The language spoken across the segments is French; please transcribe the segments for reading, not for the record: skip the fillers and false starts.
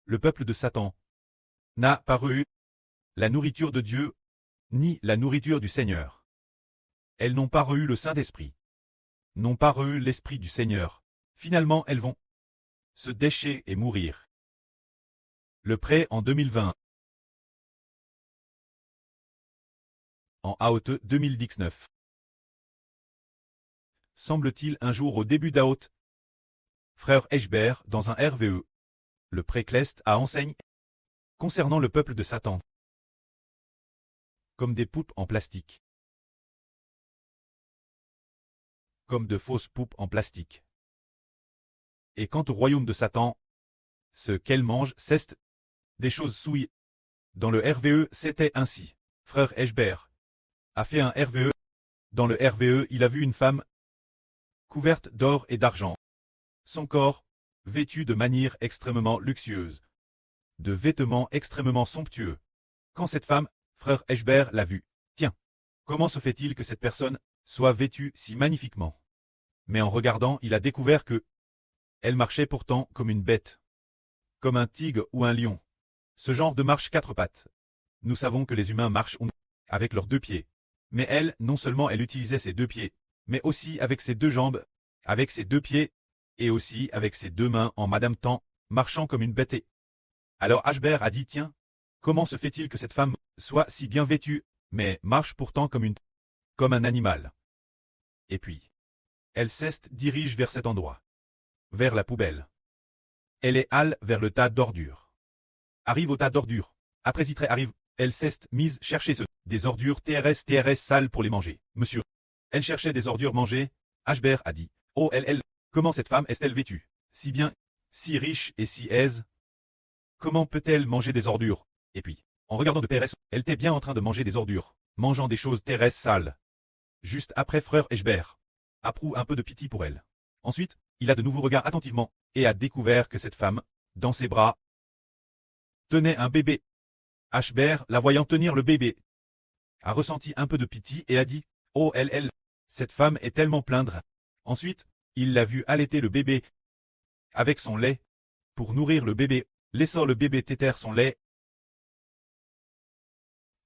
le peuple de Satan, n'a pas reçu la nourriture de Dieu, ni la nourriture du Seigneur. Elles n'ont pas reçu le Saint-Esprit, n'ont pas reçu l'Esprit du Seigneur. Finalement, elles vont se décher et mourir. Le prêt en 2020. En août 2019. Semble-t-il un jour au début d'août, frère Eschber, dans un RVE, le pré-Clest a enseigne concernant le peuple de Satan, comme des poupes en plastique, comme de fausses poupes en plastique. Et quant au royaume de Satan, ce qu'elle mange, c'est des choses souillées. Dans le RVE, c'était ainsi. Frère Eschber a fait un RVE. Dans le RVE, il a vu une femme couverte d'or et d'argent. Son corps, vêtu de manière extrêmement luxueuse, de vêtements extrêmement somptueux. Quand cette femme, frère Eschber, l'a vue, tiens, comment se fait-il que cette personne soit vêtue si magnifiquement? Mais en regardant, il a découvert que elle marchait pourtant comme une bête, comme un tigre ou un lion. Ce genre de marche quatre pattes. Nous savons que les humains marchent avec leurs deux pieds. Mais elle, non seulement elle utilisait ses deux pieds, mais aussi avec ses deux jambes, avec ses deux pieds, et aussi avec ses deux mains en Madame Temps, marchant comme une bête. Alors Eschber a dit tiens, comment se fait-il que cette femme soit si bien vêtue, mais marche pourtant comme un animal? Et puis, elle dirige vers cet endroit, vers la poubelle. Elle est halle vers le tas d'ordures. Arrive au tas d'ordures. Après y arrive, elle mise chercher des ordures TRS sales pour les manger. Monsieur. Elle cherchait des ordures mangées. Eschber a dit. Oh comment cette femme est-elle vêtue? Si bien, si riche et si aise. Comment peut-elle manger des ordures? Et puis, en regardant de PRS, elle était bien en train de manger des ordures, mangeant des choses TRS sales. Juste après frère Eschber approuve un peu de pitié pour elle. Ensuite, il a de nouveau regardé attentivement, et a découvert que cette femme, dans ses bras, tenait un bébé. Eschber, la voyant tenir le bébé, a ressenti un peu de pitié et a dit « Oh cette femme est tellement plaindre. » Ensuite, il l'a vu allaiter le bébé avec son lait, pour nourrir le bébé, laissant le bébé téter son lait,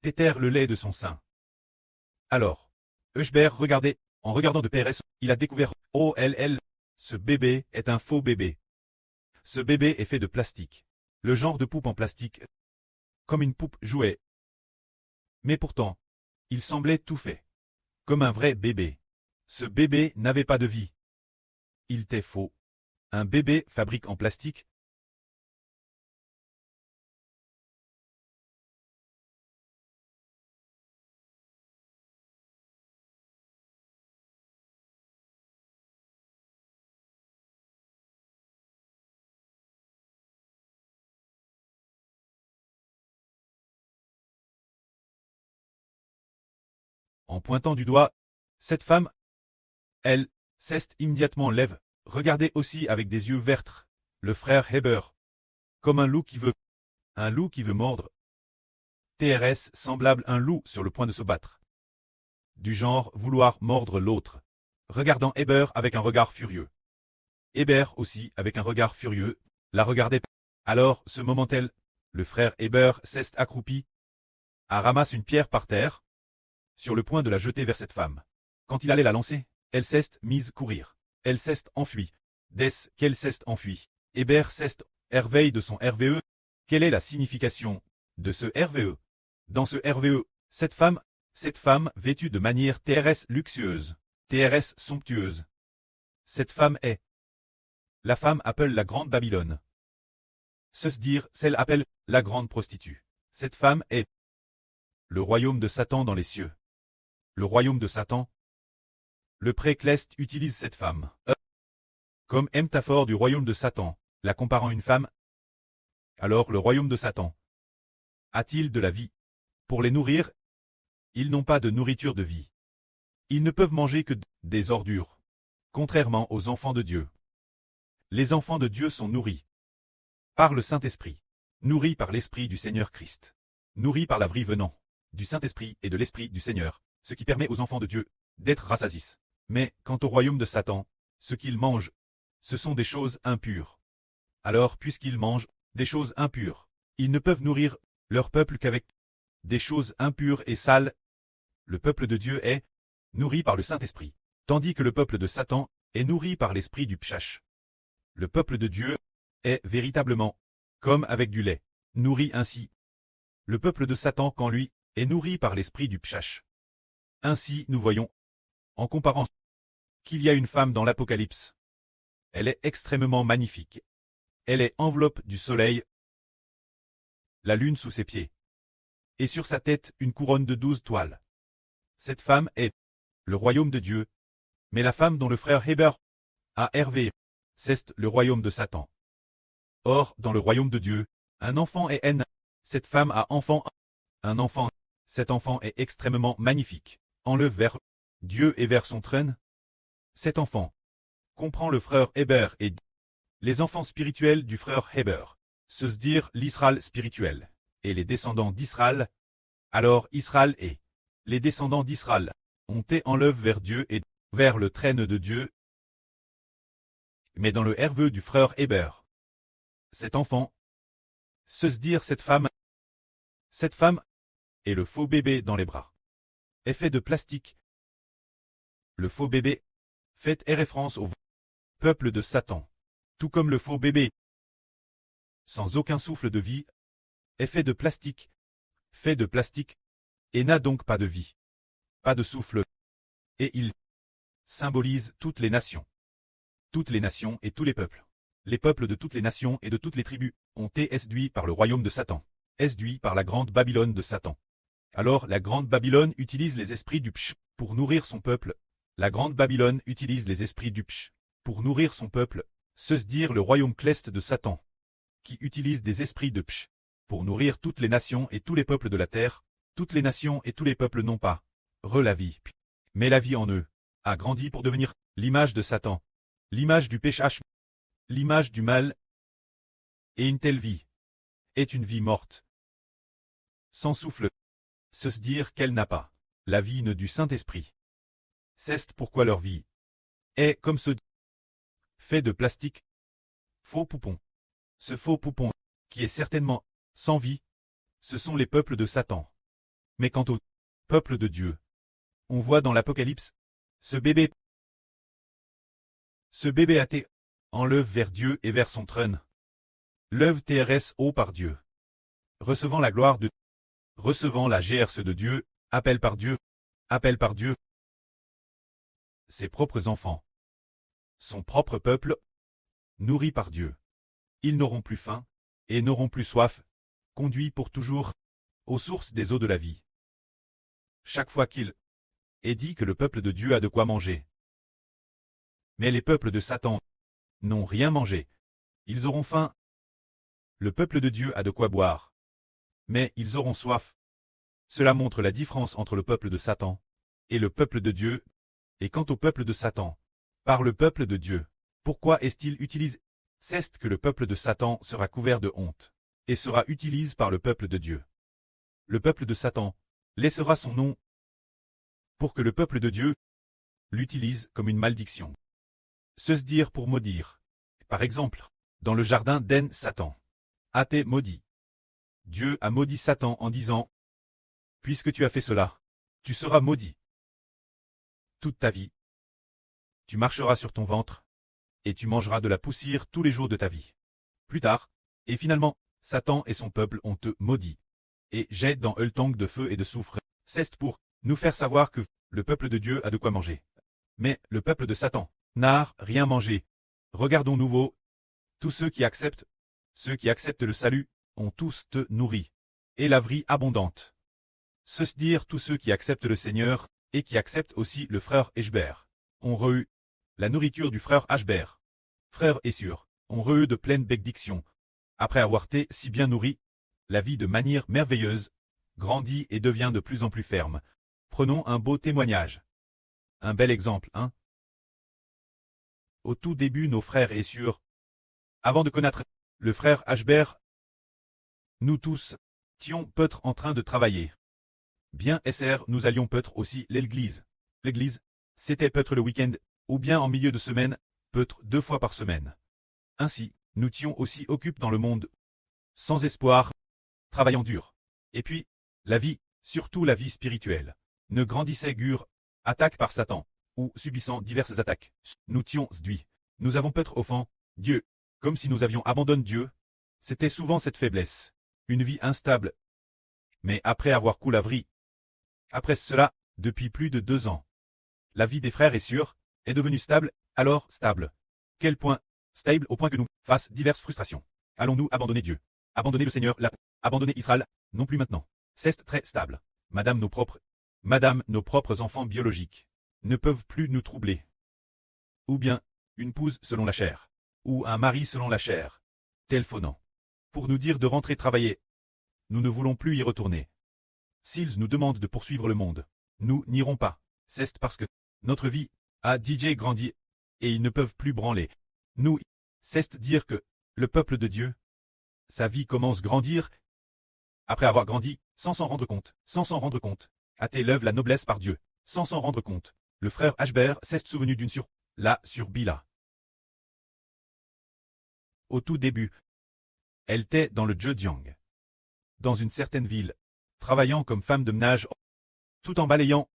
téter le lait de son sein. Alors, Eschber regardait, en regardant de PRS, il a découvert « Oh ce bébé est un faux bébé. Ce bébé est fait de plastique. Le genre de poupe en plastique, comme une poupe jouet. Mais pourtant, il semblait tout fait, comme un vrai bébé. Ce bébé n'avait pas de vie. Il était faux. Un bébé fabriqué en plastique. En pointant du doigt, cette femme, elle, immédiatement lève, regardait aussi avec des yeux verts, le frère Heber, comme un loup qui veut mordre. TRS semblable un loup sur le point de se battre. Du genre vouloir mordre l'autre, regardant Heber avec un regard furieux. Heber aussi avec un regard furieux, la regardait. Alors, ce moment-elle, le frère Heber s'est accroupi, a ramassé une pierre par terre, sur le point de la jeter vers cette femme. Quand il allait la lancer, elle s'est mise courir. Elle s'est enfuie. Dès qu'elle s'est enfuie, Heber s'est herveille de son RVE. Quelle est la signification de ce RVE? Dans ce RVE, cette femme vêtue de manière TRS luxueuse, TRS somptueuse. Cette femme est la femme appelle la grande Babylone. Se dire, celle appelle la grande prostituée. Cette femme est le royaume de Satan dans les cieux. Le royaume de Satan. Le pré-Clest utilise cette femme comme métaphore du royaume de Satan, la comparant à une femme. Alors le royaume de Satan a-t-il de la vie? Pour les nourrir, ils n'ont pas de nourriture de vie. Ils ne peuvent manger que des ordures, contrairement aux enfants de Dieu. Les enfants de Dieu sont nourris par le Saint-Esprit, nourris par l'Esprit du Seigneur Christ, nourris par la vie venant du Saint-Esprit et de l'Esprit du Seigneur, ce qui permet aux enfants de Dieu d'être rassasiés. Mais, quant au royaume de Satan, ce qu'ils mangent, ce sont des choses impures. Alors, puisqu'ils mangent des choses impures. Ils ne peuvent nourrir leur peuple qu'avec des choses impures et sales. Le peuple de Dieu est nourri par le Saint-Esprit, tandis que le peuple de Satan est nourri par l'esprit du pshach. Le peuple de Dieu est véritablement comme avec du lait, nourri ainsi. Le peuple de Satan, quand lui, est nourri par l'esprit du pshach. Ainsi, nous voyons, en comparant, qu'il y a une femme dans l'Apocalypse. Elle est extrêmement magnifique. Elle est enveloppe du soleil, la lune sous ses pieds, et sur sa tête une couronne de 12 toiles. Cette femme est le royaume de Dieu, mais la femme dont le frère Héber a hervé, c'est le royaume de Satan. Or, dans le royaume de Dieu, un enfant est haine. Cette femme a enfant, un enfant. Cet enfant est extrêmement magnifique. Enlève vers Dieu et vers son trône. Cet enfant comprend le frère Héber et les enfants spirituels du frère Héber, se dire l'Israël spirituel, et les descendants d'Israël. Alors Israël et les descendants d'Israël ont été enlèvés vers Dieu et vers le trône de Dieu. Mais dans le herveux du frère Héber, cet enfant, se dire cette femme et le faux bébé dans les bras, est fait de plastique. Le faux bébé fait référence au peuple de Satan, tout comme le faux bébé, sans aucun souffle de vie, est fait de plastique, et n'a donc pas de vie, pas de souffle, et il symbolise toutes les nations et tous les peuples. Les peuples de toutes les nations et de toutes les tribus ont été séduits par le royaume de Satan, séduits par la grande Babylone de Satan. Alors la grande Babylone utilise les esprits du psh pour nourrir son peuple. La grande Babylone utilise les esprits du psh pour nourrir son peuple, se dire le royaume cleste de Satan, qui utilise des esprits de psh pour nourrir toutes les nations et tous les peuples de la terre. Toutes les nations et tous les peuples n'ont pas la vie, mais la vie en eux a grandi pour devenir l'image de Satan, l'image du péché, l'image du mal. Et une telle vie est une vie morte, sans souffle, se dire qu'elle n'a pas la vie du Saint-Esprit. C'est pourquoi leur vie est comme ce fait de plastique, faux poupon. Ce faux poupon, qui est certainement sans vie, ce sont les peuples de Satan. Mais quant au peuple de Dieu, on voit dans l'Apocalypse, ce bébé athée, enlève vers Dieu et vers son trône. L'œuvre TRS haut par Dieu. Recevant la gloire de recevant la GRC de Dieu, appel par Dieu, ses propres enfants, son propre peuple, nourri par Dieu. Ils n'auront plus faim, et n'auront plus soif, conduits pour toujours aux sources des eaux de la vie. Chaque fois qu'il est dit que le peuple de Dieu a de quoi manger. Mais les peuples de Satan n'ont rien mangé. Ils auront faim. Le peuple de Dieu a de quoi boire. Mais ils auront soif. Cela montre la différence entre le peuple de Satan et le peuple de Dieu. Et quant au peuple de Satan, par le peuple de Dieu, pourquoi est-il utilisé? C'est que le peuple de Satan sera couvert de honte, et sera utilisé par le peuple de Dieu. Le peuple de Satan laissera son nom pour que le peuple de Dieu l'utilise comme une malédiction. Se dire pour maudire. Par exemple, dans le jardin d'Éden, Satan a été maudit. Dieu a maudit Satan en disant « Puisque tu as fait cela, tu seras maudit. Toute ta vie, tu marcheras sur ton ventre, et tu mangeras de la poussière tous les jours de ta vie. » Plus tard, et finalement, Satan et son peuple ont te maudit, et jettent dans eux le tank de feu et de soufre. C'est pour nous faire savoir que le peuple de Dieu a de quoi manger. Mais le peuple de Satan n'a rien mangé. Regardons nouveau. Tous ceux qui acceptent le salut, ont tous te nourri. Et la vie abondante. Se dire tous ceux qui acceptent le Seigneur, et qui acceptent aussi le frère Héber, ont reçu la nourriture du frère Héber. Frère et sûr, ont reçu de pleines bénédictions. Après avoir été si bien nourris, la vie de manière merveilleuse grandit et devient de plus en plus ferme. Prenons un beau témoignage. Un bel exemple, hein? Au tout début, nos frères et sœurs, avant de connaître le frère Héber, nous tous étions peut-être en train de travailler. Bien SR, nous allions peut-être aussi l'église. L'église, c'était peut-être le week-end, ou bien en milieu de semaine, peut-être 2 fois par semaine. Ainsi, nous étions aussi occupés dans le monde. sans espoir, travaillant dur. Et puis, la vie, surtout la vie spirituelle, ne grandissait guère, attaque par Satan, ou subissant diverses attaques. Nous tions d'hui. Nous avons peut-être offensé Dieu, comme si nous avions abandonné Dieu. C'était souvent cette faiblesse, une vie instable. Mais après avoir coulé la vie, après cela, depuis plus de 2 ans, la vie des frères est sûre, est devenue stable, alors stable. Quel point? Stable au point que nous, face diverses frustrations. Allons-nous abandonner Dieu? Abandonner le Seigneur, abandonner Israël? Non plus maintenant. C'est très stable. Madame, nos propres enfants biologiques ne peuvent plus nous troubler. Ou bien, une épouse selon la chair. Ou un mari selon la chair. Téléphonant. Pour nous dire de rentrer travailler. Nous ne voulons plus y retourner. S'ils nous demandent de poursuivre le monde, nous n'irons pas. C'est parce que notre vie a DJ grandi et ils ne peuvent plus branler. Nous, c'est dire que le peuple de Dieu, sa vie commence à grandir. Après avoir grandi, sans s'en rendre compte, a-t-elle l'œuvre la noblesse par Dieu, sans s'en rendre compte. Le frère Ashbert s'est souvenu d'une sur Bila. Au tout début, elle était dans le Zhejiang, dans une certaine ville, travaillant comme femme de ménage, tout en balayant.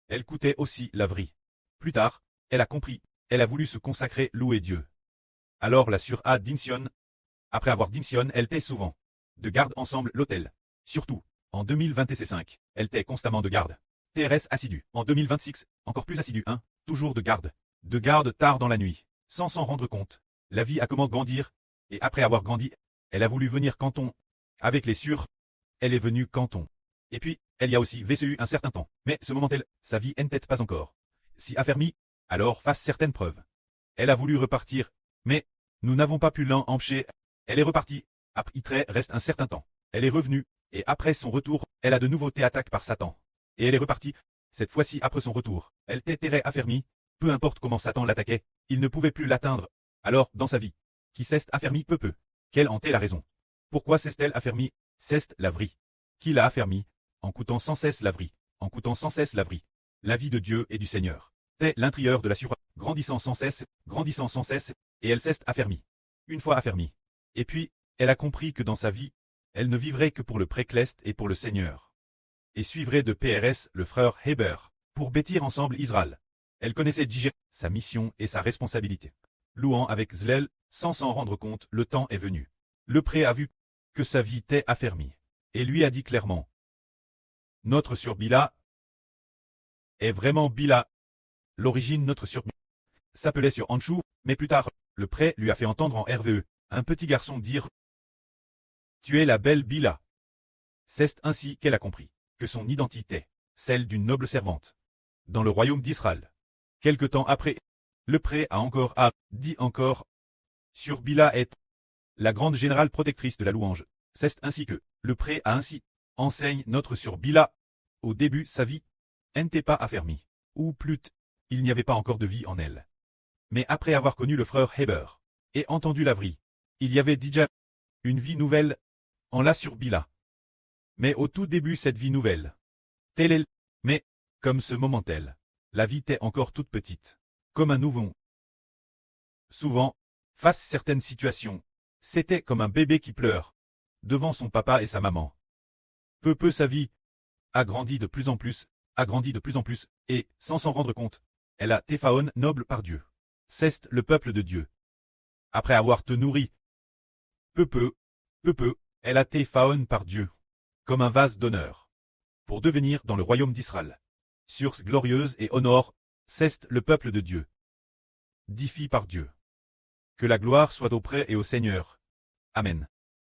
Elle coûtait aussi laverie. Plus tard, elle a compris, elle a voulu se consacrer, louer Dieu. Alors la sœur a Dinsion. Après avoir Dinsion, elle était souvent de garde ensemble l'hôtel. Surtout, en 2025, elle était constamment de garde. TRS assidu. En 2026, encore plus assidu, toujours de garde. De garde tard dans la nuit, sans s'en rendre compte. La vie a comment grandir, et après avoir grandi, elle a voulu venir canton. Avec les sûrs, elle est venue canton. Et puis, elle y a aussi vécu un certain temps. Mais ce moment-elle, sa vie n'était pas encore si affermie, alors face certaines preuves. Elle a voulu repartir, mais nous n'avons pas pu l'empêcher. Elle est repartie. Après, reste un certain temps. Elle est revenue, et après son retour, elle a de nouveau été attaquée par Satan. Et elle est repartie. Cette fois-ci après son retour, elle était affermie. Peu importe comment Satan l'attaquait, il ne pouvait plus l'atteindre. Alors, dans sa vie, qui s'est affermie peu. Quelle en est la raison? Pourquoi s'est-elle affermie? C'est la vie. Qui l'a affermie? En coûtant sans cesse la vie. En coûtant sans cesse la vie. La vie de Dieu et du Seigneur. C'est l'intérieur de la sur, grandissant sans cesse, et elle s'est affermie. Une fois affermie. Et puis, elle a compris que dans sa vie, elle ne vivrait que pour le précleste et pour le Seigneur. Et suivrait de PRS le frère Heber, pour bâtir ensemble Israël. Elle connaissait DJ, sa mission et sa responsabilité. Louant avec zèle, sans s'en rendre compte, le temps est venu. Le pré a vu que sa vie était affermie. Et lui a dit clairement. Notre sur Bila est vraiment Bila. L'origine notre sur s'appelait sur Anshu, mais plus tard, le pré lui a fait entendre en RVE, un petit garçon dire « Tu es la belle Bila ». C'est ainsi qu'elle a compris que son identité, celle d'une noble servante, dans le royaume d'Israël. Quelque temps après, le pré a dit encore « Sur Bila est la grande générale protectrice de la louange ». C'est ainsi que le pré a ainsi enseigne notre sur Bila. Au début, sa vie n'était pas affermie, ou plus il n'y avait pas encore de vie en elle. Mais après avoir connu le frère Heber et entendu la vie, il y avait déjà une vie nouvelle en la sur Bila. Mais au tout début cette vie nouvelle, telle est, mais comme ce moment-elle, la vie était encore toute petite, comme un nouveau. Souvent, face à certaines situations, c'était comme un bébé qui pleure devant son papa et sa maman. Peu sa vie a grandi de plus en plus, et, sans s'en rendre compte, elle a été faone noble par Dieu. C'est le peuple de Dieu. Après avoir te nourri, peu, elle a été faone par Dieu, comme un vase d'honneur, pour devenir dans le royaume d'Israël. Source glorieuse et honor, c'est le peuple de Dieu. Diffie par Dieu. Que la gloire soit auprès et au Seigneur. Amen.